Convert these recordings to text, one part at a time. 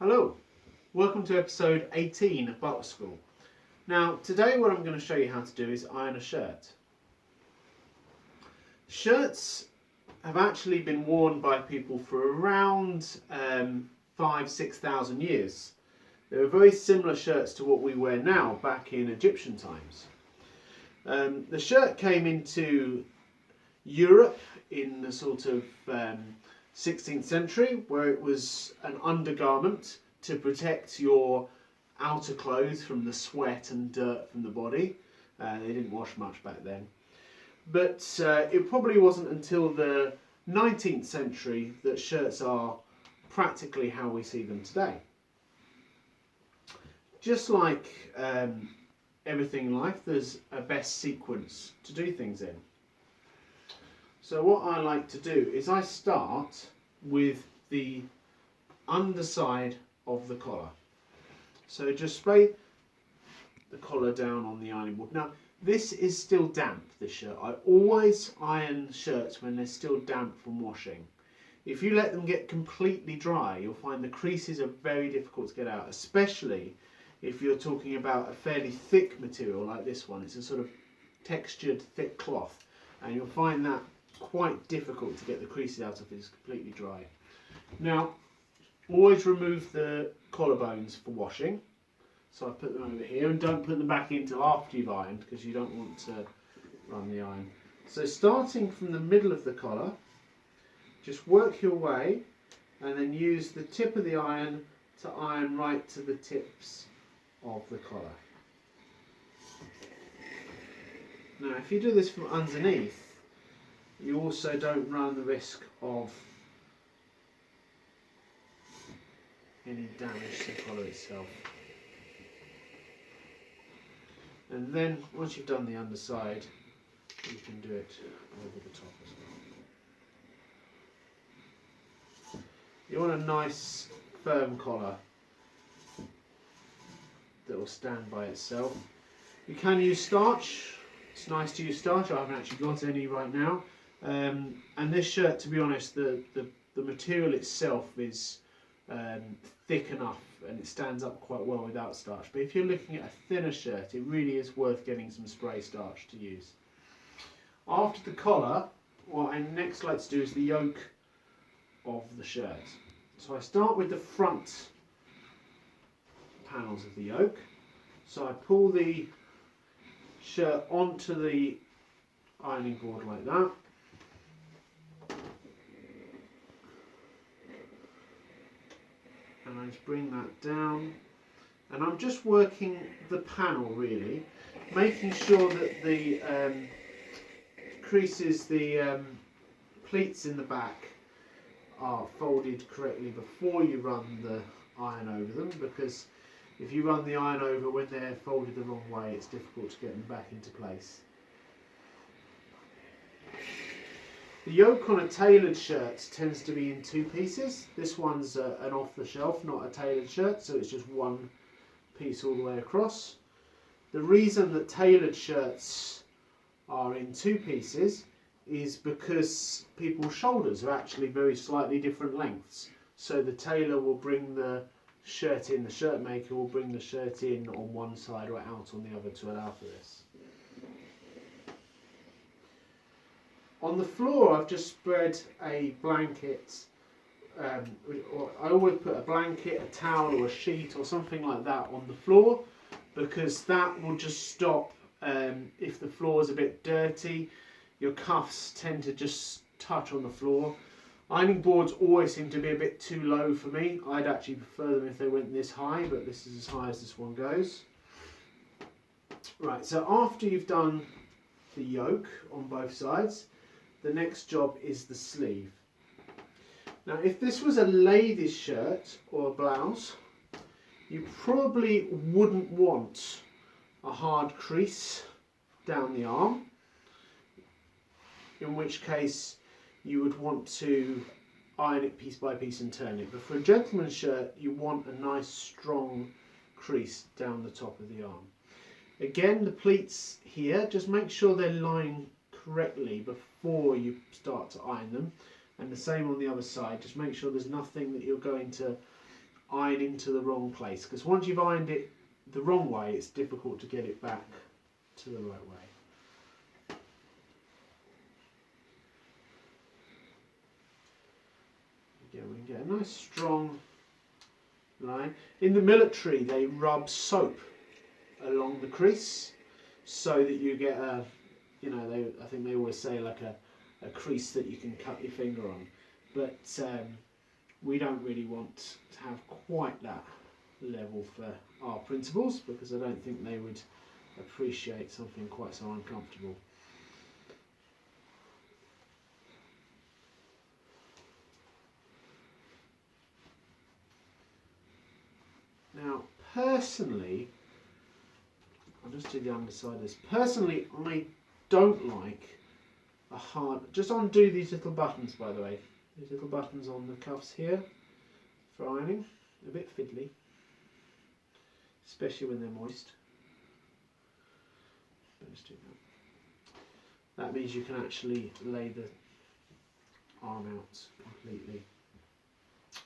Hello, welcome to episode 18 of Butler School. Now today what I'm going to show you how to do is iron a shirt. Shirts have actually been worn by people for around 5,000–6,000 years. They were very similar shirts to what we wear now back in Egyptian times. The shirt came into Europe in the sort of 16th century, where it was an undergarment to protect your outer clothes from the sweat and dirt from the body. They didn't wash much back then. But it probably wasn't until the 19th century that shirts are practically how we see them today. Just like everything in life, there's a best sequence to do things in. So what I like to do is I start with the underside of the collar. So just spray the collar down on the ironing board. Now this is still damp, this shirt. I always iron shirts when they're still damp from washing. If you let them get completely dry, you'll find the creases are very difficult to get out, especially if you're talking about a fairly thick material like this one. It's a sort of textured thick cloth, and you'll find that quite difficult to get the creases out if it's completely dry. Now, always remove the collarbones for washing. So I put them over here, and don't put them back in till after you've ironed, because you don't want to run the iron. So starting from the middle of the collar, just work your way and then use the tip of the iron to iron right to the tips of the collar. Now if you do this from underneath, you also don't run the risk of any damage to the collar itself. And then once you've done the underside, you can do it over the top as well. You want a nice firm collar that will stand by itself. You can use starch. It's nice to use starch. I haven't actually got any right now. And this shirt, to be honest, the material itself is thick enough and it stands up quite well without starch. But if you're looking at a thinner shirt, it really is worth getting some spray starch to use. After the collar, what I next like to do is the yoke of the shirt. So I start with the front panels of the yoke. So I pull the shirt onto the ironing board like that. And I just bring that down, and I'm just working the panel really, making sure that the creases, the pleats in the back are folded correctly before you run the iron over them, because if you run the iron over when they're folded the wrong way, it's difficult to get them back into place. The yoke on a tailored shirt tends to be in two pieces. This one's an off-the-shelf, not a tailored shirt, so it's just one piece all the way across. The reason that tailored shirts are in two pieces is because people's shoulders are actually very slightly different lengths. So the tailor will bring the shirt in, the shirt maker will bring the shirt in on one side or out on the other to allow for this. On the floor, I've just spread a blanket, or I always put a blanket, a towel or a sheet or something like that on the floor, because that will just stop, if the floor is a bit dirty, your cuffs tend to just touch on the floor. Ironing boards always seem to be a bit too low for me. I'd actually prefer them if they went this high, but this is as high as this one goes. Right, so after you've done the yoke on both sides, the next job is the sleeve. Now if this was a lady's shirt or a blouse, you probably wouldn't want a hard crease down the arm, in which case you would want to iron it piece by piece and turn it. But for a gentleman's shirt, you want a nice strong crease down the top of the arm. Again, the pleats here, just make sure they're lying correctly before you start to iron them, and the same on the other side. Just make sure there's nothing that you're going to iron into the wrong place, because once you've ironed it the wrong way, it's difficult to get it back to the right way. Again, we can get a nice strong line. In the military, they rub soap along the crease so that you get a, I think they always say like a crease that you can cut your finger on. But we don't really want to have quite that level for our principals, because I don't think they would appreciate something quite so uncomfortable. Now, personally, I'll just do the underside of this. Personally, I don't like a hard... Just undo these little buttons, by the way. These little buttons on the cuffs here for ironing. A bit fiddly, especially when they're moist. Let's do that. That means you can actually lay the arm out completely.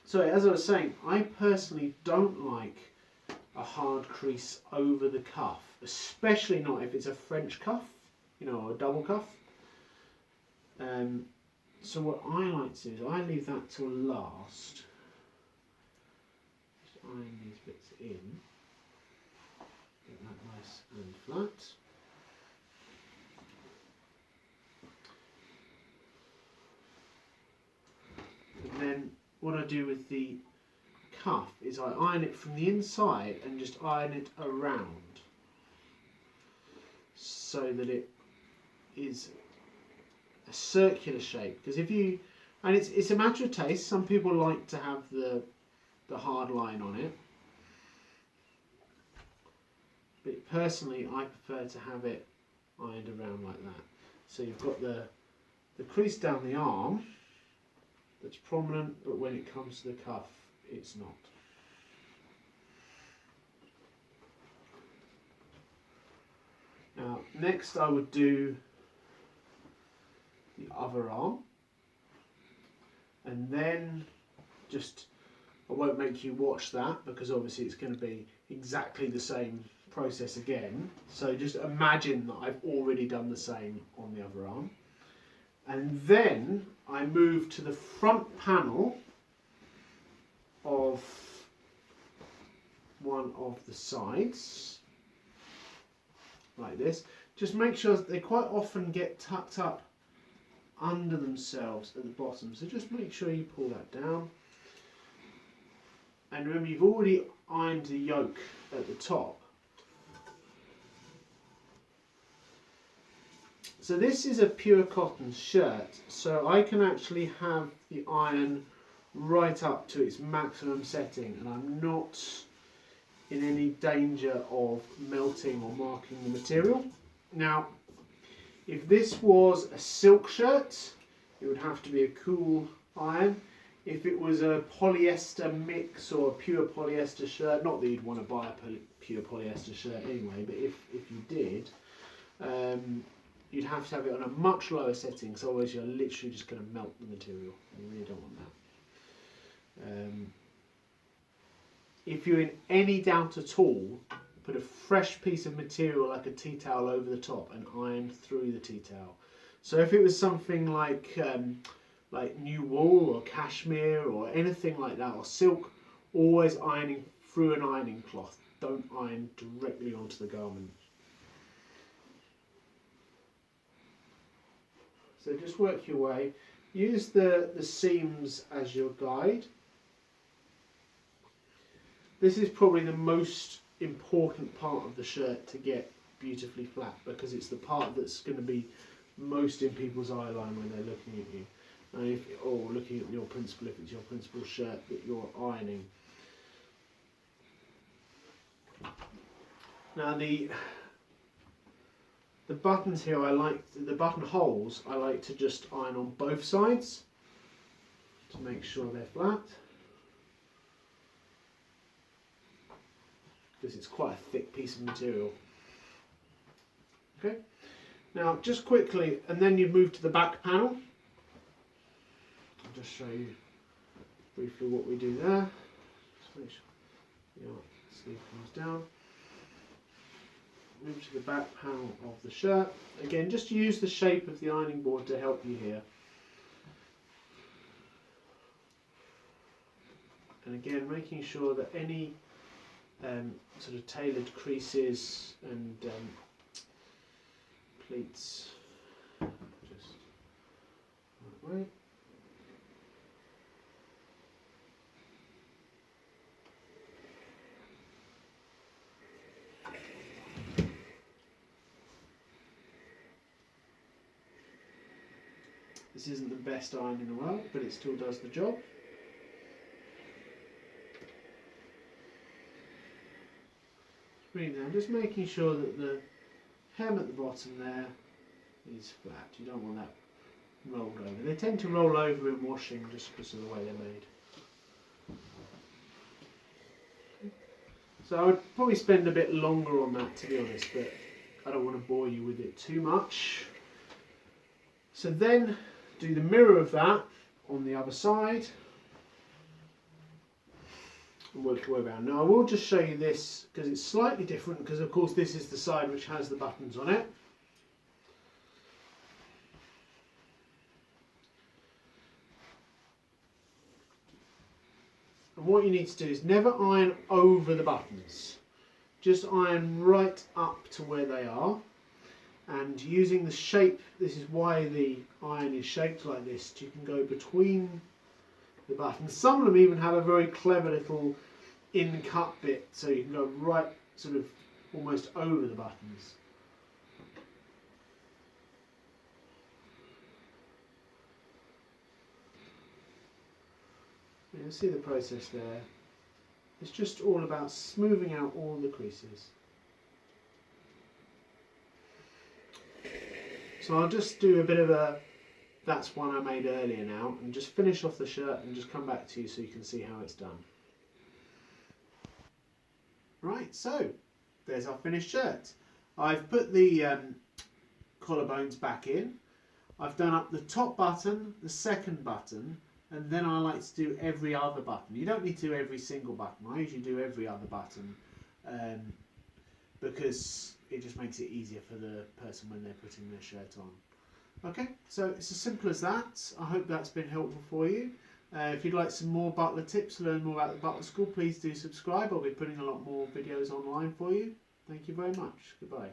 So, as I was saying, I personally don't like a hard crease over the cuff, especially not if it's a French cuff, or a double cuff. So what I like to do is I leave that till last. Just iron these bits in. Get that nice and flat. And then what I do with the cuff is I iron it from the inside and just iron it around so that it is a circular shape. Because if you, and it's a matter of taste, some people like to have the hard line on it, but personally I prefer to have it ironed around like that. So you've got the crease down the arm that's prominent, but when it comes to the cuff, it's not. Now, next I would do the other arm, and then I won't make you watch that because obviously it's going to be exactly the same process again. So just imagine that I've already done the same on the other arm. And then I move to the front panel of one of the sides, like this. Just make sure that they quite often get tucked up under themselves at the bottom. So just make sure you pull that down. And remember, you've already ironed the yoke at the top. So this is a pure cotton shirt, so I can actually have the iron right up to its maximum setting, and I'm not in any danger of melting or marking the material. Now, if this was a silk shirt, it would have to be a cool iron. If it was a polyester mix or a pure polyester shirt, not that you'd want to buy a pure polyester shirt anyway, but if you did, you'd have to have it on a much lower setting, so otherwise you're literally just going to melt the material. You really don't want that. If you're in any doubt at all, put a fresh piece of material like a tea towel over the top and iron through the tea towel. So if it was something like new wool or cashmere or anything like that, or silk, always ironing through an ironing cloth. Don't iron directly onto the garment. So just work your way. Use the seams as your guide. This is probably the most important part of the shirt to get beautifully flat, because it's the part that's going to be most in people's eye line when they're looking at you. And or looking at your principal, if it's your principal's shirt that you're ironing. Now the buttons here, the buttonholes, I like to just iron on both sides to make sure they're flat, because it's quite a thick piece of material. Okay, now just quickly, and then you move to the back panel. I'll just show you briefly what we do there. Just make sure The sleeve comes down. Move to the back panel of the shirt. Again, just use the shape of the ironing board to help you here. And again, making sure that any sort of tailored creases and pleats just right way. This isn't the best iron in the world, but it still does the job. Bring it down, just making sure that the hem at the bottom there is flat. You don't want that rolled over. They tend to roll over in washing just because of the way they're made. So I would probably spend a bit longer on that, to be honest, but I don't want to bore you with it too much. So then do the mirror of that on the other side and work your way around. Now I will just show you this because it's slightly different, because of course this is the side which has the buttons on it. And what you need to do is never iron over the buttons, just iron right up to where they are. And using the shape, this is why the iron is shaped like this, you can go between the buttons. Some of them even have a very clever little in-cut bit, so you can go right sort of almost over the buttons. You can see the process there. It's just all about smoothing out all the creases. So I'll just do a bit of a, that's one I made earlier now, and just finish off the shirt and just come back to you so you can see how it's done. Right, so there's our finished shirt. I've put the collarbones back in. I've done up the top button, the second button, and then I like to do every other button. You don't need to do every single button. I usually do every other button because it just makes it easier for the person when they're putting their shirt on. Okay, so it's as simple as that. I hope that's been helpful for you. If you'd like some more butler tips, learn more about the Butler School, please do subscribe. I'll be putting a lot more videos online for you. Thank you very much. Goodbye.